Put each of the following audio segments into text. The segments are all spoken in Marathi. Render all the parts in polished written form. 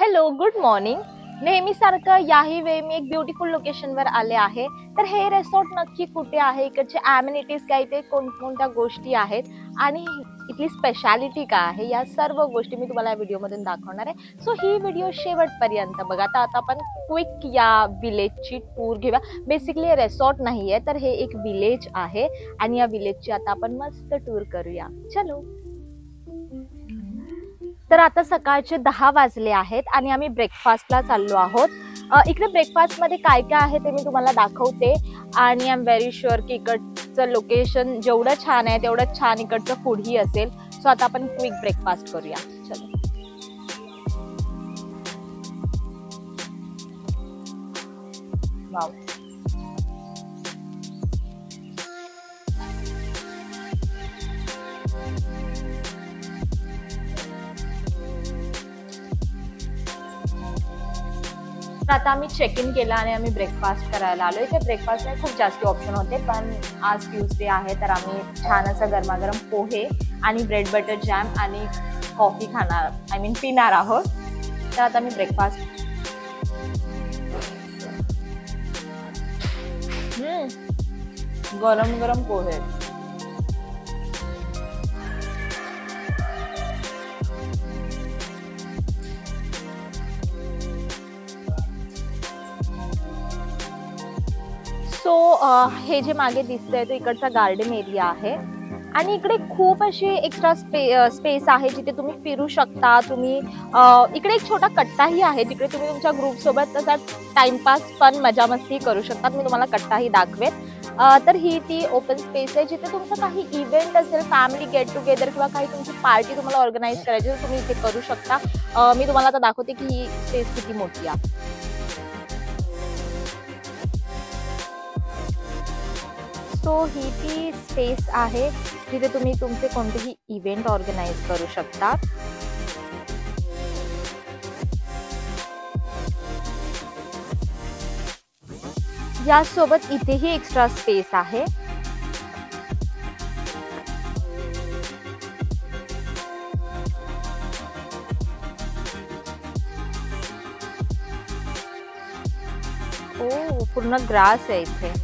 Hello, good morning. नेहमीसारखं याही वेळी मी एक ब्युटिफुल लोकेशनवर आले आहे. तर हे रिसॉर्ट नक्की कुठे आहे, इकडचे ॲम्युनिटीज काय, ते कोणकोणत्या गोष्टी आहेत आणि इथली स्पेशालिटी काय आहे, या सर्व गोष्टी मी तुम्हाला या व्हिडिओमधून दाखवणार आहे. सो ही व्हिडिओ शेवटपर्यंत बघा. आता आपण क्विक या विलेजची टूर घेऊया. बेसिकली हे रिसॉर्ट नाही आहे, तर हे एक विलेज आहे आणि या विलेजची आता आपण मस्त टूर करूया. चलो. तर आता सकाळचे 10 वाजले आहेत आणि आम्ही ब्रेकफास्टला चाललो आहोत. इकडे ब्रेकफास्टमध्ये काय काय आहे ते मी तुम्हाला दाखवते आणि आय एम व्हेरी शुअर की इकडचं लोकेशन जेवढं छान आहे तेवढं छान इकडचं फूडही असेल. सो आता आपण क्विक ब्रेकफास्ट करूया. चलो. वाव. तर आता आम्ही चेक इन केला आणि आम्ही ब्रेकफास्ट करायला आलो. इथे ब्रेकफास्टला खूप जास्त ऑप्शन होते, पण आज ट्यूसडे आहे तर आम्ही छान असं गरमागरम पोहे आणि ब्रेड बटर जॅम आणि कॉफी खाणार, आय मीन पिणार आहोत. तर आता मी ब्रेकफास्ट गरम गरम पोहे. सो हे जे मागे दिसतंय तो इकडचा गार्डन एरिया आहे आणि इकडे खूप अशी एक्स्ट्रा स्पेस आहे जिथे तुम्ही फिरू शकता. तुम्ही इकडे एक छोटा कट्टाही आहे जिकडे तुम्ही तुमच्या ग्रुप सोबत तसा टाइमपास पण मजा मस्ती करू शकता. मी तुम्हाला कट्टाही दाखवेन. तर ही ती ओपन स्पेस आहे जिथे तुमचं काही इव्हेंट असेल, फॅमिली गेट टुगेदर किंवा काही तुमची पार्टी तुम्हाला ऑर्गनाईज करायची तर तुम्ही इथे करू शकता. मी तुम्हाला आता दाखवते की ही स्पेस किती मोठी आहे. सो ही ती स्पेस आहे जिथे तुम्ही तुमचे कोणतेही इव्हेंट ऑर्गनाईज करू शकता. यासोबत इथेही एक्स्ट्रा स्पेस आहे. ओ, पूर्ण ग्रास आहे इथे.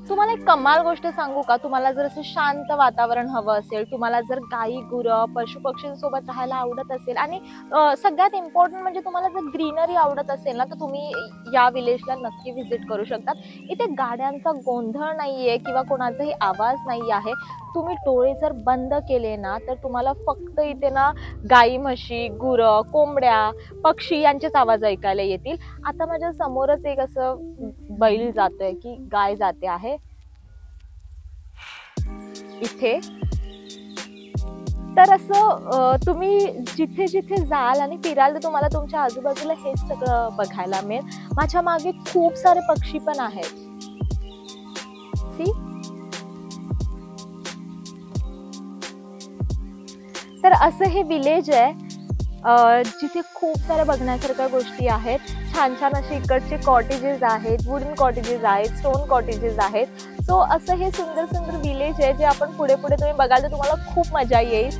तुम्हाला एक कमाल गोष्ट सांगू का? तुम्हाला जर असं शांत वातावरण हवं असेल, तुम्हाला जर गाई गुरं पशु पक्षींसोबत राहायला आवडत असेल आणि सगळ्यात इम्पॉर्टंट म्हणजे तुम्हाला जर ग्रीनरी आवडत असेल ना, तर तुम्ही या विलेजला नक्की व्हिजिट करू शकता. इथे गाड्यांचा गोंधळ नाहीये किंवा कोणाचाही आवाज नाही आहे. तुम्ही डोळे जर बंद केले ना तर तुम्हाला फक्त इथे ना गाई म्हशी गुरं कोंबड्या पक्षी यांचेच आवाज ऐकायला येतील. आता माझ्या समोरच एक असं बैल जातोय की गाय जाते आहे इथे. तर असं तुम्ही जिथे जिथे जाल आणि फिराल तर तुम्हाला तुमच्या आजूबाजूला हेच सगळं बघायला मिळेल. माझ्या मागे खूप सारे पक्षी पण आहेत. सी. तर असं हे विलेज आहे जिथे खूप साऱ्या बघण्यासारख्या गोष्टी आहेत. छान छान असे इकडचे कॉटेजेस आहेत, वुडन कॉटेजेस आहेत, स्टोन कॉटेजेस आहेत. सो असं हे सुंदर सुंदर विलेज आहे जे आपण पुढे पुढे तुम्ही बघाल तर तुम्हाला खूप मजा येईल.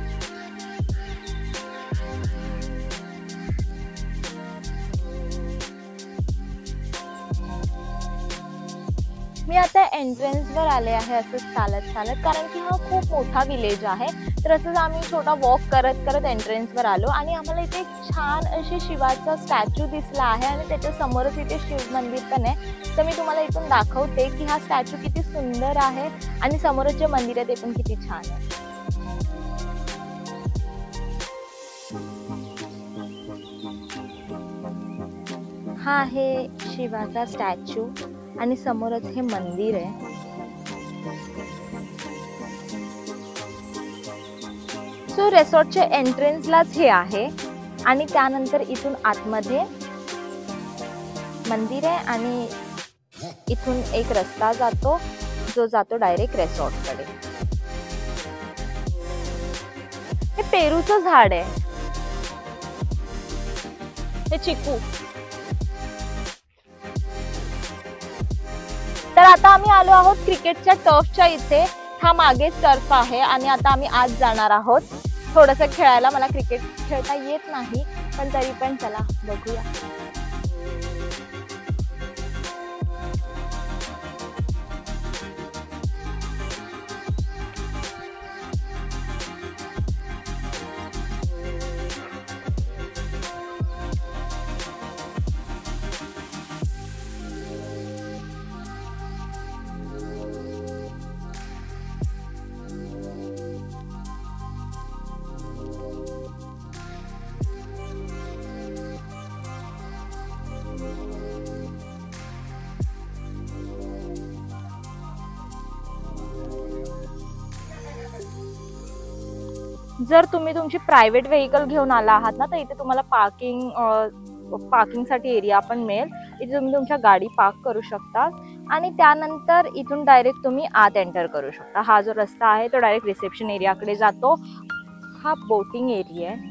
मी आता एंट्रन्सवर आले आहे असंच चालत चालत, कारण की हा खूप मोठा विलेज आहे. तर असंच आम्ही छोटा वॉक करत करत एंट्रन्सवर आलो आणि आम्हाला इथे छान अशी शिवाचा स्टॅच्यू दिसला आहे आणि त्याच्या समोरच इथे शिव मंदिर पण आहे. तर मी तुम्हाला इथून दाखवते की हा स्टॅच्यू किती सुंदर आहे आणि समोरच जे मंदिर आहे ते पण किती छान आहे. हा आहे शिवाचा स्टॅच्यू आणि समोरच हे मंदिर आहे. सो सो रिसॉर्टच्या एंट्रन्सलाच हे आहे आणि त्यानंतर इथून आतमध्ये मंदिर आहे आणि इथून एक रस्ता जातो जो जातो डायरेक्ट रिसॉर्ट कडे. हे पेरूचं झाड आहे, हे चिकू. तर आता आम्ही आलो आहोत क्रिकेटच्या टर्फच्या इथे. हा मागेच टर्फ आहे आणि आता आम्ही आज जाणार आहोत थोडंसं खेळायला. मला क्रिकेट खेळता येत नाही पण तरी पण चला बघूया. जर तुम्ही तुमची प्रायव्हेट व्हेकल घेऊन आला आहात ना तर इथे तुम्हाला पार्किंगसाठी एरिया पण मिळेल. इथे तुम्ही तुमच्या गाडी पार्क करू शकता आणि त्यानंतर इथून डायरेक्ट तुम्ही आत एंटर करू शकता. हा जो रस्ता आहे तो डायरेक्ट रिसेप्शन एरियाकडे जातो. हा बोटिंग एरिया आहे.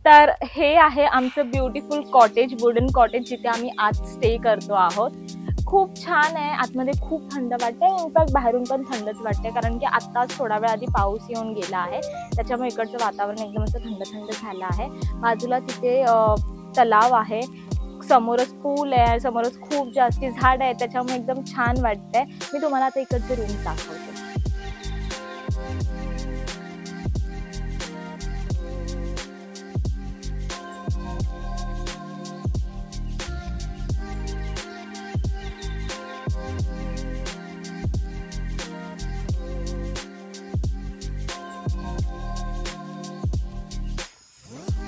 तर हे आहे आमचं ब्युटिफुल कॉटेज, वुडन कॉटेज, जिथे आम्ही आज स्टे करतो आहोत. खूप छान आहे. आतमध्ये खूप थंड वाटते. इनफॅक्ट बाहेरून पण थंडच वाटते कारण की आत्ताच थोडा वेळ आधी पाऊस येऊन गेला आहे. त्याच्यामुळे इकडचं वातावरण एकदम असं थंड थंड झालं आहे. बाजूला तिथे तलाव आहे, समोरच पूल आहे, समोरच खूप जास्ती झाड आहे. त्याच्यामुळे एकदम छान वाटतंय. मी तुम्हाला आता इकडचे रूम दाखवते.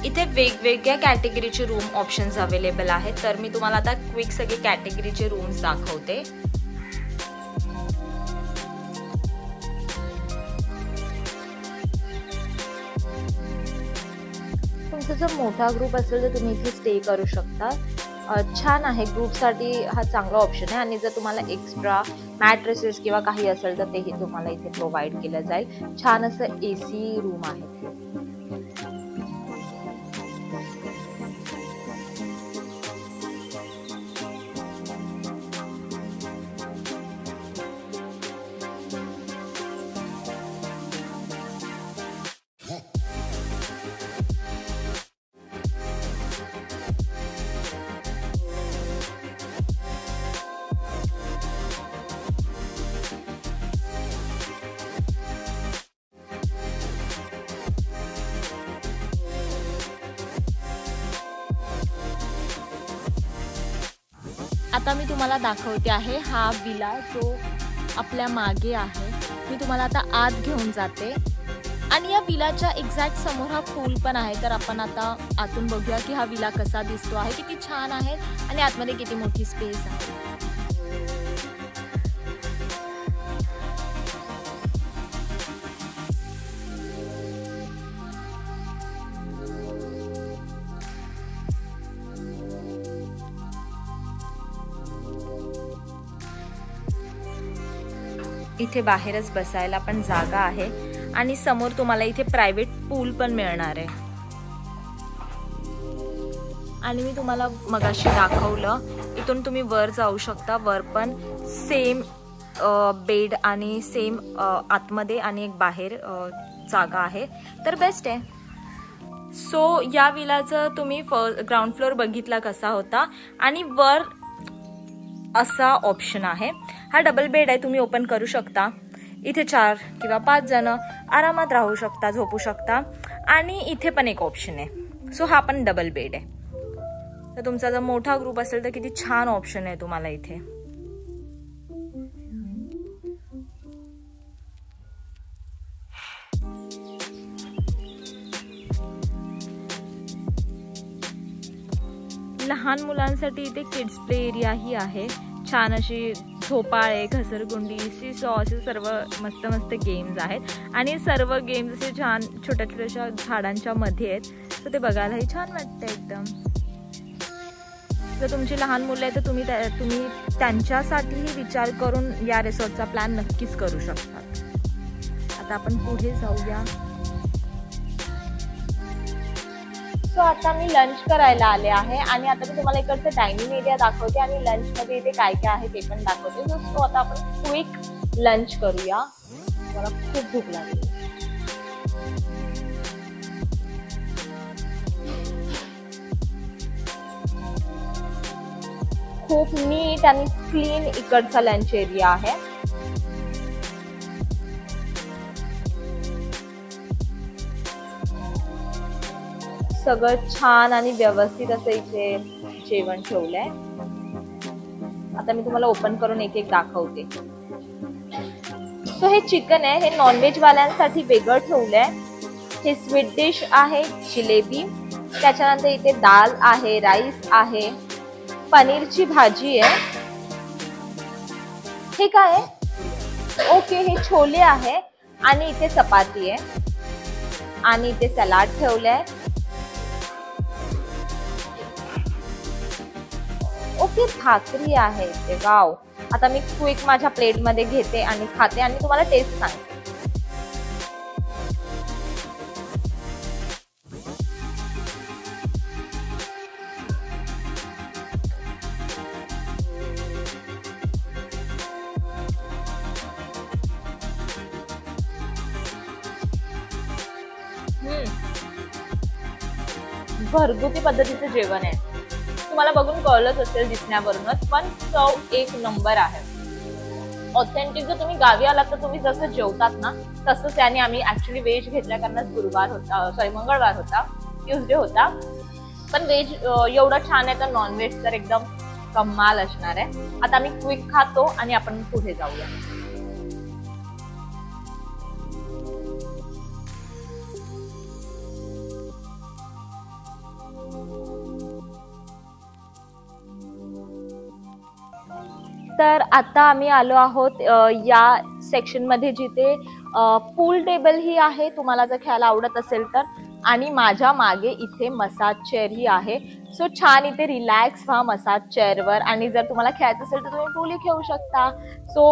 इथे वेगवेगळ्या कॅटेगरीचे रूम ऑप्शन्स अवेलेबल आहेत. तर मी तुम्हाला आता क्विक सगळे कॅटेगरीचे रूम्स दाखवते. तुमचा जर मोठा ग्रुप असेल तर तुम्ही इथे स्टे करू शकता. छान आहे, ग्रुपसाठी हा चांगला ऑप्शन आहे. आणि जर तुम्हाला एक्स्ट्रा मॅट्रेसेस किंवा काही असेल तर तेही तुम्हाला इथे प्रोव्हाइड केलं जाईल. छान असं AC रूम आहे. आता मी तुम्हाला दाखवते आहे हा विला जो आपल्या मागे आहे. मी तुम्हाला आता आत घेऊन जाते आणि या विलाच्या एक्झॅक्ट समोर हा पूल पण आहे. तर आपण आता आतून बघूया की हा विला कसा दिसतो आहे, किती छान आहे आणि आतमध्ये किती मोठी स्पेस आहे. इथे बाहेरच बसायला पण जागा आहे आणि समोर तुम्हाला इथे प्रायव्हेट पूल पण मिळणार आहे. आणि मी तुम्हाला मगाशी दाखवलं, इथून तुम्ही वर जाऊ शकता. वर पण सेम बेड आणि सेम आतमध्ये आणि एक बाहेर जागा आहे. तर बेस्ट आहे. सो या विलाचं तुम्ही ग्राउंड फ्लोर बघितला कसा होता आणि वर असा ऑप्शन आहे. हा डबल बेड आहे, तुम्ही ओपन करू शकता. इथे 4 किंवा 5 जण आरामात राहू शकता, झोपू शकता. आणि इथे पण एक ऑप्शन आहे. सो हा पण डबल बेड आहे. तर तुमचा जर मोठा ग्रुप असेल तर किती छान ऑप्शन आहे तुम्हाला इथे. लहान मुलांसाठी इथे किड्स प्ले एरियाही आहे. छान अशी झोपाळे, घसरगुंडी, सीसॉ असे सर्व मस्त मस्त गेम्स आहेत आणि सर्व गेम्स असे छान छोट्या छोट्याशा झाडांच्या मध्ये आहेत. तर ते बघायलाही छान वाटतं एकदम. जर तुमची लहान मुलं आहेत तर तुम्ही त्यांच्यासाठीही विचार करून या रिसॉर्टचा प्लॅन नक्कीच करू शकतात. आता आपण पुढे जाऊया. सो आता मी लंच करायला आले आहे आणि आता मी तुम्हाला इकडचं डायनिंग एरिया दाखवते आणि लंच मध्ये इथे काय काय आहे ते पण दाखवते. सो आता आपण क्विक लंच करूया. मला खूप भूक लागली. खूप नीट आणि क्लीन इकडचा लंच एरिया आहे. सगळं छान आणि व्यवस्थित असं इथे जेवण ठेवलंय. आता मी तुम्हाला ओपन करून एक एक दाखवते. सो हे चिकन आहे, हे नॉनव्हेज वाल्यांसाठी वेगळं ठेवलंय. हे स्वीट डिश आहे, जिलेबी. त्याच्यानंतर इथे दाल आहे, राईस आहे, पनीरची भाजी आहे. हे काय आहे? ओके, हे छोले आहे आणि इथे चपाती आहे आणि इथे सलाड ठेवलंय. ओके, भाकरी आहे इथे. वाव. आता मी क्विक माझ्या प्लेट मध्ये घेते आणि खाते आणि तुम्हाला टेस्ट सांगते. घरगुती पद्धतीचं जेवण आहे. तुम्हाला बघून कळलंच असेल दिसण्यावरूनच, पण चव एक नंबर आहे. ऑथेंटिक. जर तुम्ही गावी आलात तर तुम्ही जसं जेवतात ना तसंच. आणि आम्ही ऍक्च्युली व्हेज घेतल्या कारण गुरुवार होता, मंगळवार होता, ट्यूसडे होता. पण व्हेज एवढं छान आहे तर नॉनव्हेज तर एकदम कमाल असणार आहे. आता आम्ही क्विक खातो आणि आपण पुढे जाऊया. तर आता आम्ही आलो आहोत या सेक्शन मध्ये जिथे पूल टेबल ही आहे, तुम्हाला जर खेळायला आवडत असेल तर. आणि माझ्या मागे इथे मसाज चेअर ही आहे. सो छान इथे रिलॅक्स व्हा मसाज चेअरवर. आणि जर तुम्हाला खेळायचं असेल तर तुम्ही पूलही खेळू शकता. सो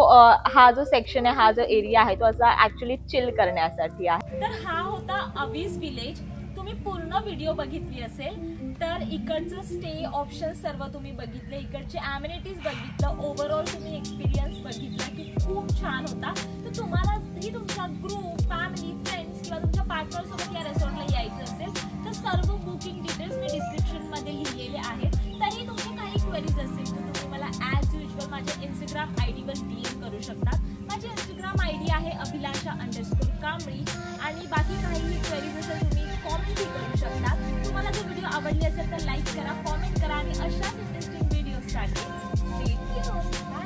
हा जो सेक्शन आहे, हा जो एरिया आहे तो असा ऍक्च्युली चिल करण्यासाठी आहे. तर हा होता अवीज विलेज. तुम्ही पूर्ण व्हिडिओ बघितली असेल तर इकडचं स्टे ऑप्शन सर्व तुम्ही बघितले, इकडचे ॲम्युनिटीज बघितलं, ओव्हरऑल तुम्ही एक्सपिरियन्स बघितला की खूप छान होता. तर तुम्हाला ही तुमचा ग्रुप, फॅमिली, फ्रेंड्स किंवा तुमच्या पार्टनर सोबत या रेसॉर्टला यायचं असेल तर सर्व बुकिंग डिटेल्स मी डिस्क्रिप्शन मध्ये लिहिलेले आहेत. तरी तुमचे काही क्वेरीज असतील तर तुम्ही मला ॲज युजल माझ्या इंस्टाग्राम ID वर DM करू शकता. माझी इंस्टाग्राम ID आहे अभिलाषा_कांबळी. आणि बाकी काही क्वेरीज असेल तुम्ही कॉमेंटही करू शकता. तुम्हाला जर व्हिडिओ आवडली असेल तर लाईक करा, कॉमेंट करा आणि अशाच इंटरेस्टिंग व्हिडिओसाठी स्टे ट्यून्ड.